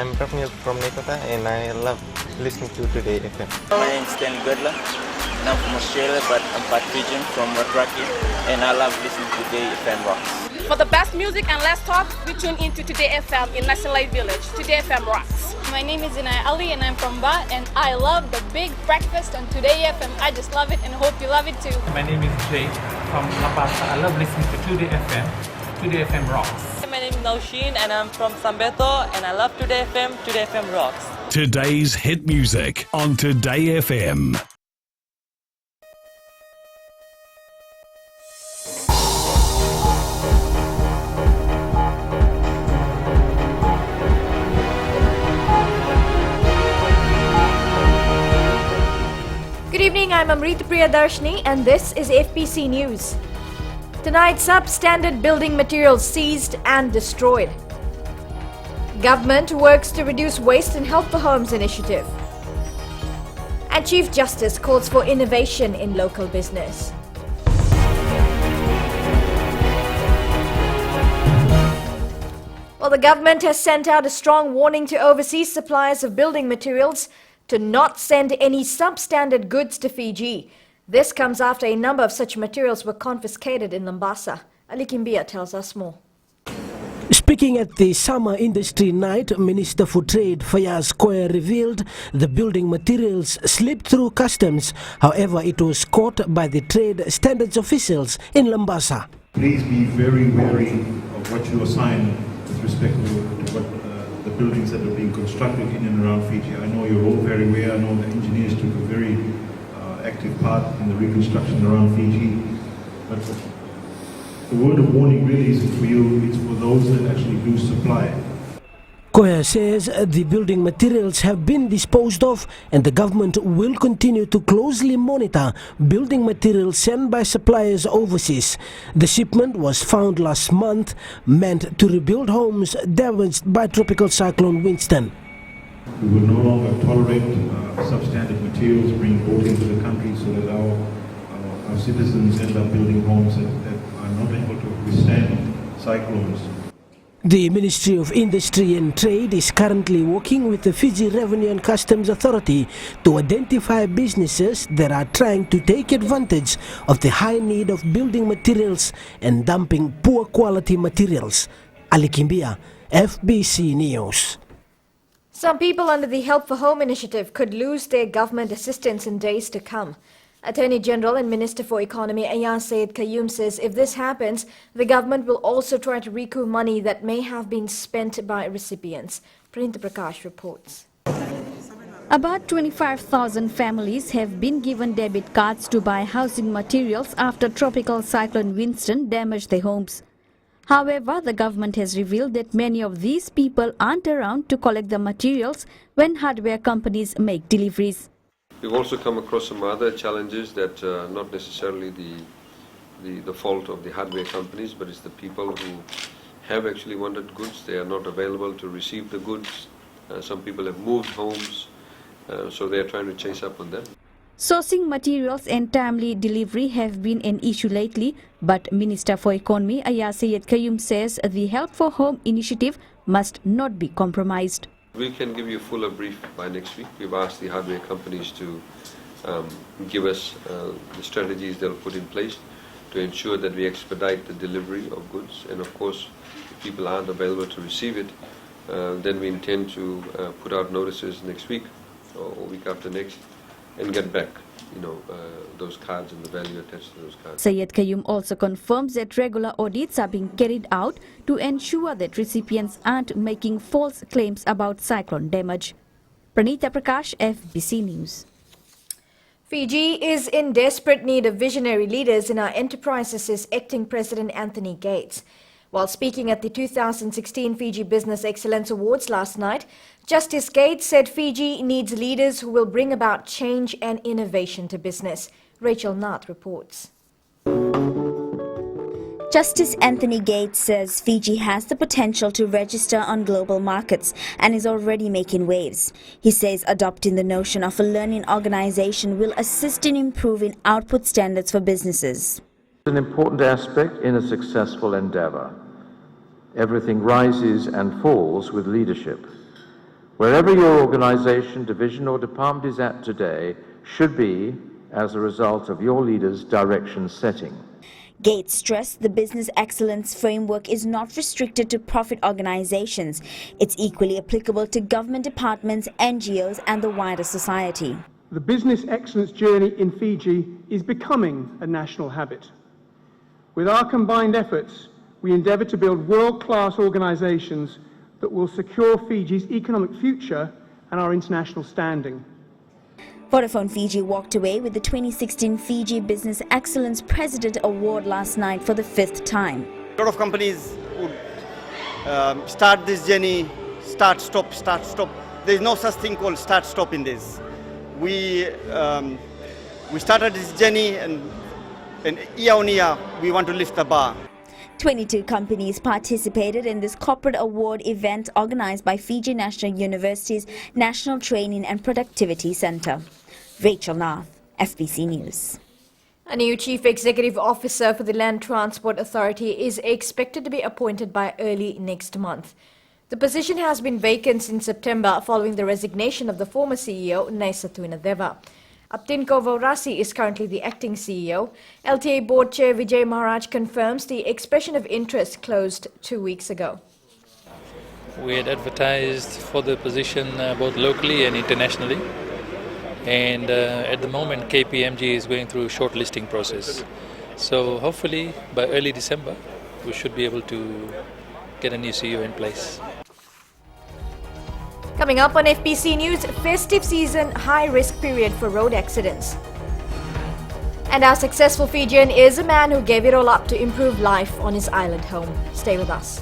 I'm from Nekota and I love listening to Today FM. My name is Ken Godler and I'm from Australia, but I'm part Fijian from Rugby, and I love listening to Today FM Rocks. For the best music and less talk, we tune into Today FM in National Light Village. Today FM rocks. My name is Inaya Ali and I'm from Ba, and I love the big breakfast on Today FM. I just love it and hope you love it too. My name is Jay from Labasa. I love listening to Today FM. Today FM rocks. My name is Naushin and I'm from Sambeto, and I love Today FM. Today FM rocks. Today's hit music on Today FM. Good evening, I'm Amrita Priyadarshini and this is FPC News. Tonight, substandard building materials seized and destroyed. Government works to reduce waste and help for homes initiative. And Chief Justice calls for innovation in local business. Well, the government has sent out a strong warning to overseas suppliers of building materials to not send any substandard goods to Fiji. This comes after a number of such materials were confiscated in Mombasa. Ali Kimbia tells us more. Speaking at the Summer Industry Night, Minister for Trade Fayaz Koya revealed the building materials slipped through customs. However, it was caught by the trade standards officials in Mombasa. Please be very wary of what you assign with respect to what the buildings that are being constructed in and around Fiji. I know you're all very aware. I know the engineers took a very active part in the reconstruction around Fiji. But the word of warning really isn't for you, it's for those that actually do supply. Koya says the building materials have been disposed of and the government will continue to closely monitor building materials sent by suppliers overseas. The shipment was found last month, meant to rebuild homes damaged by Tropical Cyclone Winston. We will no longer tolerate substandard materials being brought into the country so that our citizens end up building homes that are not able to withstand cyclones. The Ministry of Industry and Trade is currently working with the Fiji Revenue and Customs Authority to identify businesses that are trying to take advantage of the high need of building materials and dumping poor quality materials. Ali Kimbia, FBC News. Some people under the Help for Home initiative could lose their government assistance in days to come. Attorney General and Minister for Economy Ayaz Sayed Qayyum says if this happens, the government will also try to recoup money that may have been spent by recipients. Prince Prakash reports. About 25,000 families have been given debit cards to buy housing materials after Tropical Cyclone Winston damaged their homes. However, the government has revealed that many of these people aren't around to collect the materials when hardware companies make deliveries. We've also come across some other challenges that are not necessarily the fault of the hardware companies, but it's the people who have actually wanted goods. They are not available to receive the goods. Some people have moved homes, so they are trying to chase up on them. Sourcing materials and timely delivery have been an issue lately, but Minister for Economy Ayaz Sayed Qayyum says the Help for Home initiative must not be compromised. We can give you a fuller brief by next week. We've asked the hardware companies to give us the strategies they'll put in place to ensure that we expedite the delivery of goods. And of course, if people aren't available to receive it, then we intend to put out notices next week or week after next and get back, those cards and the value attached to those cards. Sayed Qayyum also confirms that regular audits are being carried out to ensure that recipients aren't making false claims about cyclone damage. Pranita Prakash, FBC News. Fiji is in desperate need of visionary leaders in our enterprises, says acting President Anthony Gates. While speaking at the 2016 Fiji Business Excellence Awards last night, Justice Gates said Fiji needs leaders who will bring about change and innovation to business. Rachel Nath reports. Justice Anthony Gates says Fiji has the potential to register on global markets and is already making waves. He says adopting the notion of a learning organization will assist in improving output standards for businesses. An important aspect in a successful endeavor. Everything rises and falls with leadership. Wherever your organization, division or department is at today should be as a result of your leaders' direction setting. Gates stressed the business excellence framework is not restricted to profit organizations. It's equally applicable to government departments, NGOs and the wider society. The business excellence journey in Fiji is becoming a national habit. With our combined efforts, we endeavour to build world-class organisations that will secure Fiji's economic future and our international standing. Vodafone Fiji walked away with the 2016 Fiji Business Excellence President Award last night for the 5th time. A lot of companies would start this journey, start, stop, start, stop. There is no such thing called start, stop in this. We started this journey and year on year we want to lift the bar. 22 companies participated in this corporate award event organized by Fiji National University's National Training and Productivity Center. Rachel Nath, FPC News. A new Chief Executive Officer for the Land Transport Authority is expected to be appointed by early next month. The position has been vacant since September following the resignation of the former CEO, Naisatuna Deva. Aptinko Vaurasi is currently the acting CEO. LTA Board Chair Vijay Maharaj confirms the expression of interest closed 2 weeks ago. We had advertised for the position both locally and internationally. And at the moment, KPMG is going through a shortlisting process. So hopefully by early December, we should be able to get a new CEO in place. Coming up on FPC News, festive season, high-risk period for road accidents. And our successful Fijian is a man who gave it all up to improve life on his island home. Stay with us.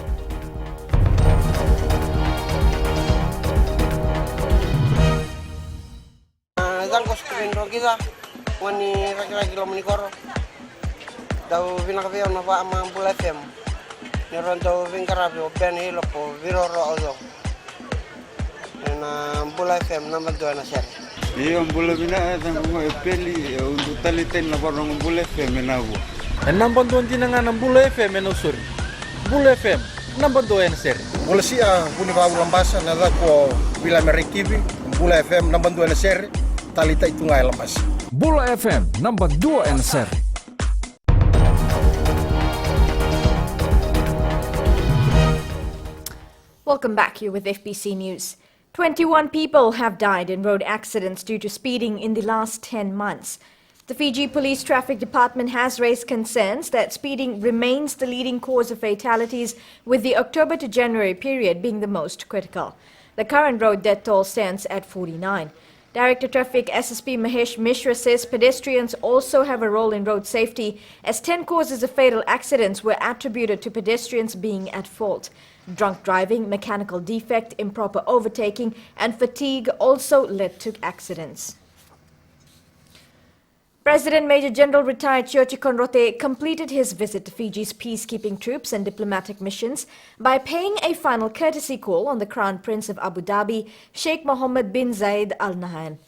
Bula FM nama dua nasir. Iya bula bina tanggung peli untuk talitin lapor nang bula FM nabu. Enam bantuan tinangan bula FM enusur. Bula FM enam bantuan nasir. Bula sia puni kau lambasan ada ko bila merikibi bula FM enam bantuan nasir talita itu ngai lambas. Bula FM enam bantuan nasir. Welcome back. You're with FPC News. 21 people have died in road accidents due to speeding in the last 10 months. The Fiji Police Traffic Department has raised concerns that speeding remains the leading cause of fatalities, with the October to January period being the most critical. The current road death toll stands at 49. Director Traffic SSP Mahesh Mishra says pedestrians also have a role in road safety, as 10 causes of fatal accidents were attributed to pedestrians being at fault. Drunk driving, mechanical defect, improper overtaking and fatigue also led to accidents. President Major General retired Tiote Conrote completed his visit to Fiji's peacekeeping troops and diplomatic missions by paying a final courtesy call on the Crown Prince of Abu Dhabi, Sheikh Mohammed bin Zayed Al Nahyan.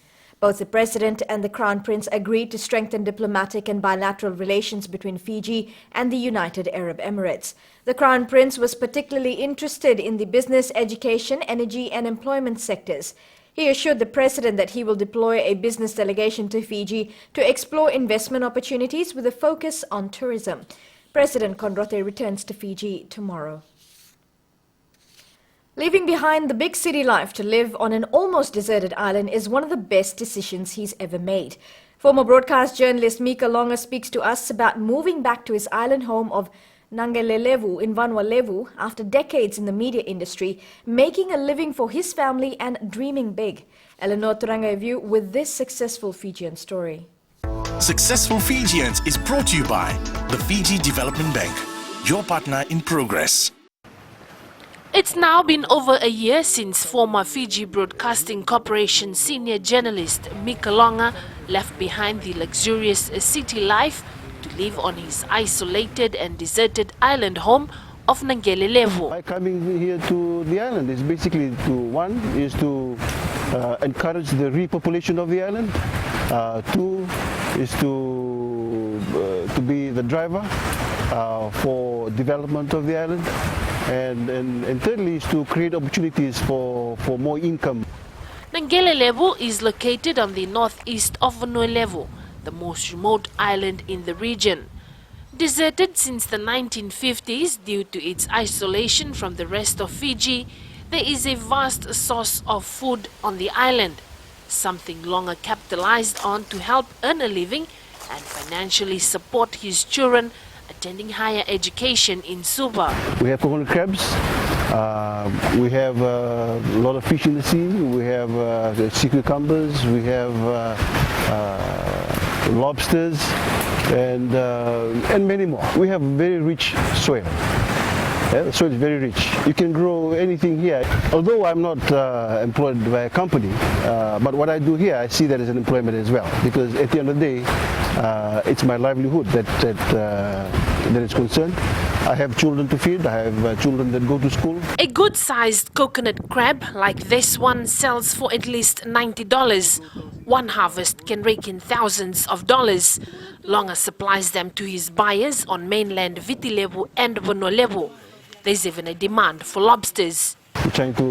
Both the President and the Crown Prince agreed to strengthen diplomatic and bilateral relations between Fiji and the United Arab Emirates. The Crown Prince was particularly interested in the business, education, energy and employment sectors. He assured the President that he will deploy a business delegation to Fiji to explore investment opportunities with a focus on tourism. President Conrote returns to Fiji tomorrow. Leaving behind the big city life to live on an almost deserted island is one of the best decisions he's ever made. Former broadcast journalist Mika Longa speaks to us about moving back to his island home of Nangalelevu in Vanuatu after decades in the media industry, making a living for his family and dreaming big. Eleanor Turangayevu with this successful Fijian story. Successful Fijians is brought to you by the Fiji Development Bank, your partner in progress. It's now been over a year since former Fiji Broadcasting Corporation senior journalist Mika Longa left behind the luxurious city life to live on his isolated and deserted island home of Nangalelevu. By coming here to the island is basically to encourage the repopulation of the island. Two is to be the driver for development of the island. And thirdly is to create opportunities for more income. Nangele Levu is located on the northeast of Levu, the most remote island in the region. Deserted since the 1950s due to its isolation from the rest of Fiji, there is a vast source of food on the island, something Longa capitalized on to help earn a living and financially support his children attending higher education in Suva. We have coconut crabs, we have a lot of fish in the sea, we have sea cucumbers, we have lobsters, and many more. We have very rich soil. Yeah, the soil is very rich. You can grow anything here. Although I'm not employed by a company, but what I do here, I see that as an employment as well. Because at the end of the day, it's my livelihood that is concerned. I have children to feed. I have children that go to school. A good-sized coconut crab like this one sells for at least $90. One harvest can rake in thousands of dollars. Longa supplies them to his buyers on mainland Viti Levu and Vono Levu. There's even a demand for lobsters. We're trying to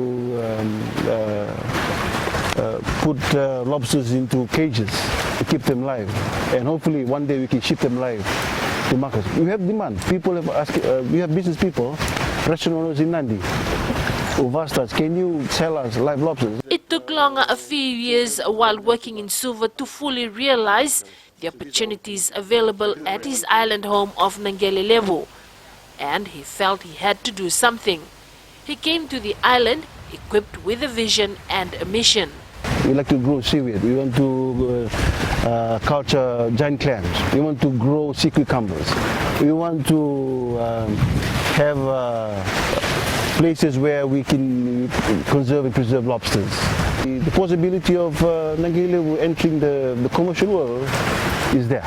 put lobsters into cages to keep them live, and hopefully one day we can ship them live to markets. We have demand. People have asked. We have business people, restaurant owners in Nandi, who've asked us, "Can you sell us live lobsters?" It took Longa a few years while working in Suva to fully realize the opportunities available at his island home of Nangele Levu. And he felt he had to do something. He came to the island equipped with a vision and a mission. We like to grow seaweed. We want to culture giant clams. We want to grow sea cucumbers. We want to have places where we can conserve and preserve lobsters. The possibility of Nangele entering the commercial world is there.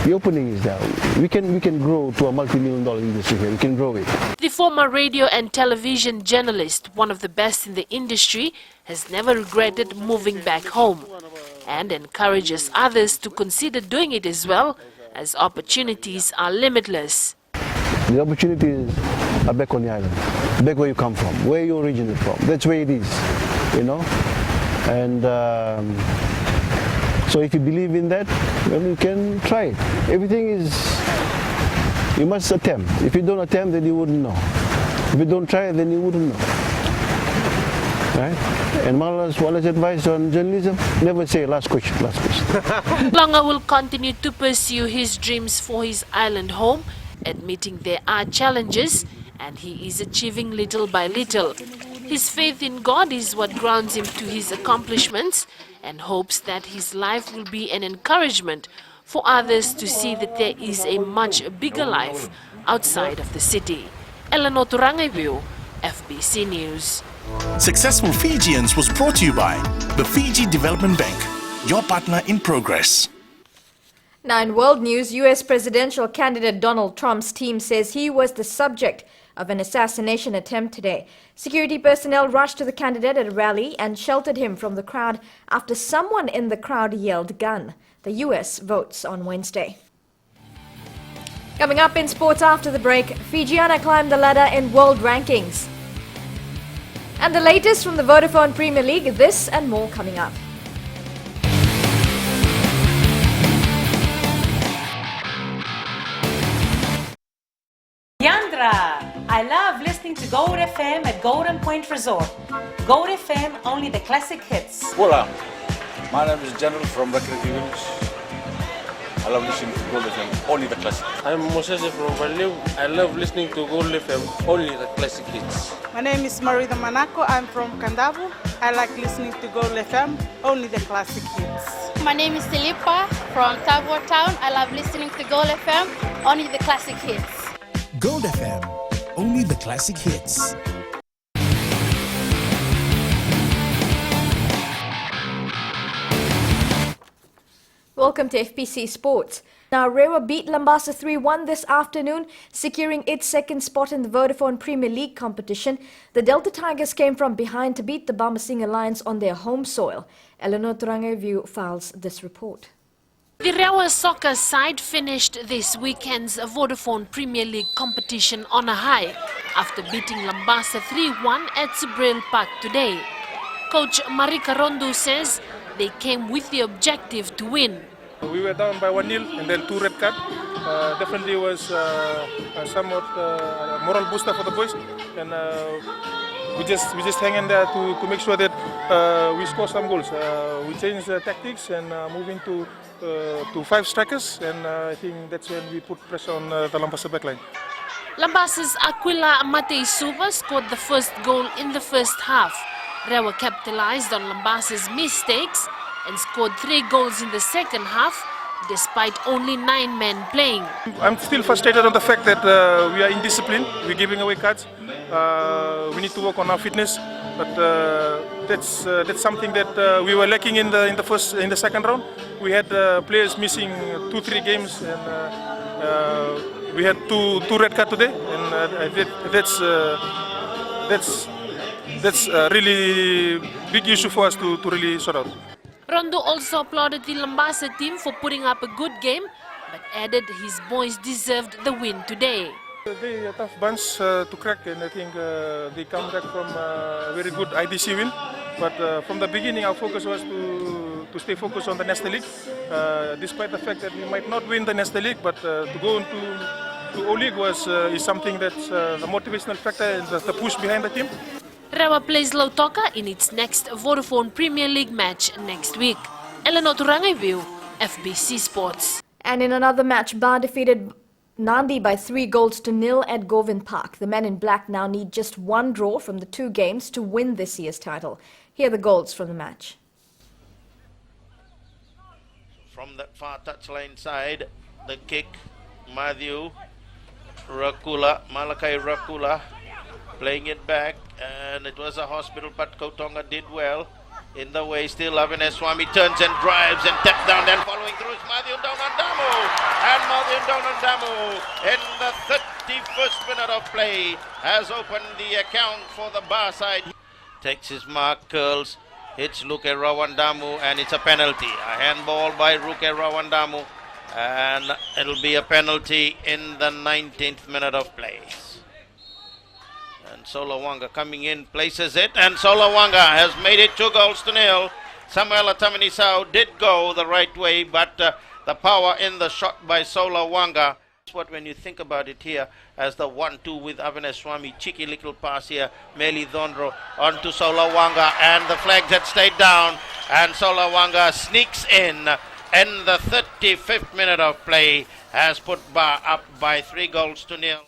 The opening is there. We can grow to a multi-million-dollar industry here. We can grow it. The former radio and television journalist, one of the best in the industry, has never regretted moving back home and encourages others to consider doing it as well, as opportunities are limitless. The opportunities are back on the island, back where you come from, where you originated from. That's where it is, you know. And so if you believe in that, well, you can try it. Everything is, you must attempt. If you don't attempt, then you wouldn't know. If you don't try, then you wouldn't know. Right? And one last advice on journalism, never say last question. Longa will continue to pursue his dreams for his island home, admitting there are challenges, and he is achieving little by little. His faith in God is what grounds him to his accomplishments, and hopes that his life will be an encouragement for others to see that there is a much bigger life outside of the city. Eleanor Turangaivu, FPC News. Successful Fijians was brought to you by the Fiji Development Bank, your partner in progress. Now in world news, US presidential candidate Donald Trump's team says he was the subject of an assassination attempt today. Security personnel rushed to the candidate at a rally and sheltered him from the crowd after someone in the crowd yelled gun. The US votes on Wednesday. Coming up in sports after the break, Fijiana climbed the ladder in world rankings. And the latest from the Vodafone Premier League, this and more coming up. Yandra! I love listening to Gold FM at Golden Point Resort. Gold FM, only the classic hits. Hola, my name is General from Recreative Village. I love listening to Gold FM, only the classic. I'm Moses from Valeu. I love listening to Gold FM, only the classic hits. My name is Marida Manako. I'm from Kandavu. I like listening to Gold FM, only the classic hits. My name is Tilipa from Tavor Town. I love listening to Gold FM, only the classic hits. Gold FM, only the classic hits. Welcome to FPC Sports. Now, Rewa beat Lambasa 3-1 this afternoon, securing its second spot in the Vodafone Premier League competition. The Delta Tigers came from behind to beat the Bamasing Alliance on their home soil. Eleanor Turangaivu files this report. The Rewa soccer side finished this weekend's Vodafone Premier League competition on a high after beating Lambasa 3-1 at Subril Park today. Coach Marika Rondu says they came with the objective to win. We were down by 1-0 and then 2 red cards. Definitely was somewhat a moral booster for the boys, and we just hang in there to make sure that we score some goals. We changed tactics and moving to 5 strikers, and I think that's when we put pressure on the Lambasa backline. Lambasa's Aquila Matei Suva scored the first goal in the first half. Rewa capitalized on Lambasa's mistakes and scored 3 goals in the second half, despite only 9 men playing. I'm still frustrated on the fact that we are indisciplined. We're giving away cards. We need to work on our fitness, but that's something that we were lacking in the second round. We had players missing 2-3 games, and we had two red cards today, and that's a really big issue for us to really sort out. Rondo also applauded the Lambasa team for putting up a good game, but added his boys deserved the win today. They are a tough bunch to crack, and I think they come back from a very good IDC win. But from the beginning, our focus was to stay focused on the National League, despite the fact that we might not win the National League, but to go into O-League is something that's the motivational factor and the push behind the team. Rewa plays Lautoka in its next Vodafone Premier League match next week. Eleanor Turangaivu, FPC Sports. And in another match, Ba defeated Nandi by 3-0 at Govind Park. The men in black now need just 1 draw from the 2 games to win this year's title. Here are the goals from the match. From that far touchline side, the kick, Matthew Rakula, Malakai Rakula, playing it back, and it was a hospital, but Kautonga did well. In the way, still Avineswamy turns and drives and taps down, then following through is Matthew Donandamu. And Matthew Donandamu, in the 31st minute of play, has opened the account for the Ba side. Takes his mark, curls, hits Luke Rawandamu, and it's a penalty. A handball by Ruke Rawandamu, and it'll be a penalty in the 19th minute of play. And Solawanga coming in, places it, and Solawanga has made it 2-0. Samuel Atamanisau did go the right way, but the power in the shot by Solawanga. That's what, when you think about it here, as the 1-2 with Avineswamy, cheeky little pass here, Meli Dhondro onto Solawanga, and the flags had stayed down, and Solawanga sneaks in the 35th minute of play, has put Ba up by 3-0.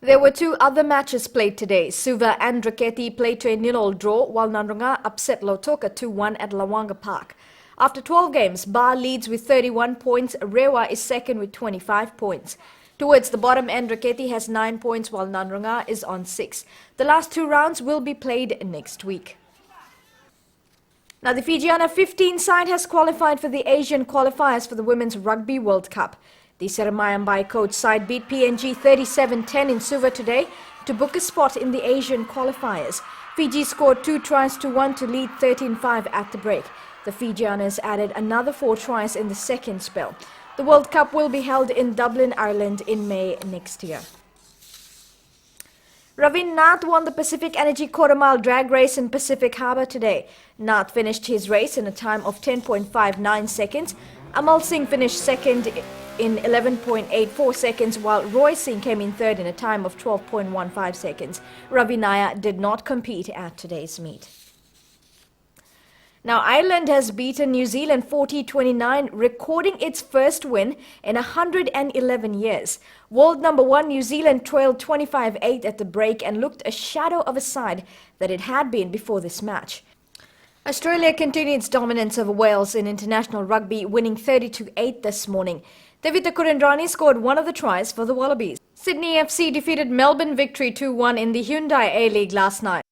There were 2 other matches played today. Suva and Raketi played to a 0-0 draw, while Nanrunga upset Lautoka 2-1 at Lawanga Park. After 12 games, Ba leads with 31 points. Rewa is second with 25 points. Towards the bottom end, Raketi has 9 points, while Nanrunga is on 6. The last 2 rounds will be played next week. Now, the Fiji Under 15 side has qualified for the Asian qualifiers for the Women's Rugby World Cup. The Seramayambai coach side beat PNG 37-10 in Suva today to book a spot in the Asian qualifiers. Fiji scored 2 tries to 1 to lead 13-5 at the break. The Fijianas added another 4 tries in the second spell. The World Cup will be held in Dublin, Ireland in May next year. Ravin Nath won the Pacific Energy quarter-mile drag race in Pacific Harbour today. Nath finished his race in a time of 10.59 seconds. Amal Singh finished second in 11.84 seconds, while Roy Singh came in third in a time of 12.15 seconds. Ravi Naya did not compete at today's meet. Now, Ireland has beaten New Zealand 40-29, recording its first win in 111 years. World number 1 New Zealand trailed 25-8 at the break and looked a shadow of a side that it had been before this match. Australia continued its dominance over Wales in international rugby, winning 30-8 this morning. Devita Kurendrani scored 1 of the tries for the Wallabies. Sydney FC defeated Melbourne Victory 2-1 in the Hyundai A-League last night.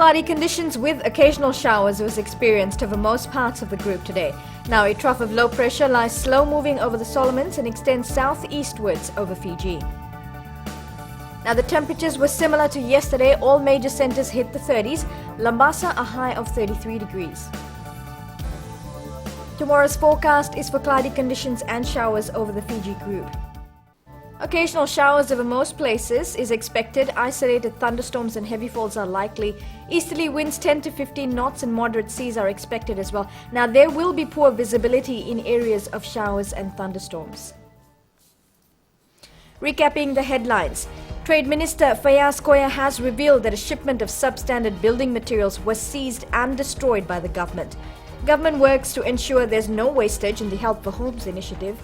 Cloudy conditions with occasional showers was experienced over most parts of the group today. Now a trough of low pressure lies slow moving over the Solomons and extends southeastwards over Fiji. Now the temperatures were similar to yesterday. All major centres hit the 30s. Lambasa a high of 33 degrees. Tomorrow's forecast is for cloudy conditions and showers over the Fiji group. Occasional showers over most places is expected. Isolated thunderstorms and heavy falls are likely. Easterly winds 10 to 15 knots and moderate seas are expected as well. Now there will be poor visibility in areas of showers and thunderstorms. Recapping the headlines. Trade Minister Fayaz Koya has revealed that a shipment of substandard building materials was seized and destroyed by the government. Government works to ensure there's no wastage in the Help for Homes initiative.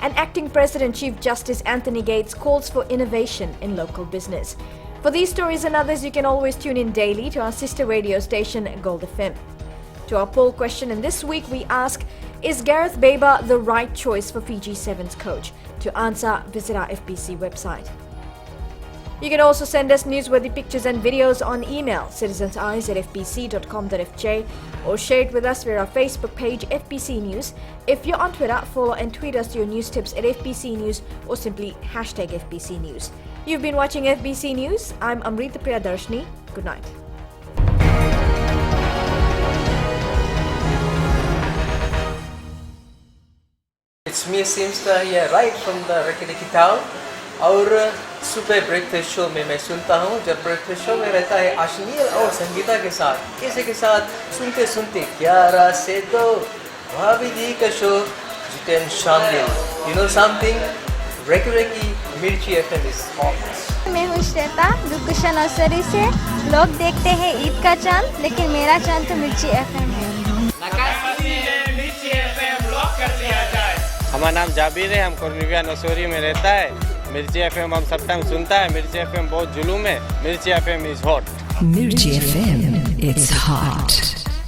And Acting President Chief Justice Anthony Gates calls for innovation in local business. For these stories and others, you can always tune in daily to our sister radio station, Gold FM. To our poll question, and this week we ask, is Gareth Baber the right choice for Fiji Sevens coach? To answer, visit our FPC website. You can also send us newsworthy pictures and videos on email, citizenseyes@fpc.com.fj, or share it with us via our Facebook page, FPC News. If you're on Twitter, follow and tweet us your news tips at FPC News or simply #FPC News. You've been watching FPC News. I'm Amrita Priyadarshini. Good night. It's me, Simsta here, right from the Rakitiki town. और सुबह breakfast show में मैं सुनता हूँ. जब breakfast show में रहता है अश्लील और संगीता के साथ, इसी के साथ सुनते सुनते 11 से 2 भाभी जी का शो जितेन शामिल. You know something? Reki मिर्ची FM is hot. मैं हूँ श्वेता, दुर्गुशा नर्सरी से. लोग देखते हैं ईद का चांद, लेकिन मेरा चांद तो मिर्ची FM है. हमारा नाम जाबिर है, हम कोर्निविया नसोरी में रहता है. मिर्ची FM हम सब टाइम सुनता है. मिर्ची FM बहुत जुलूम है. मिर्ची FM is hot. Mirchi FM, it's hot.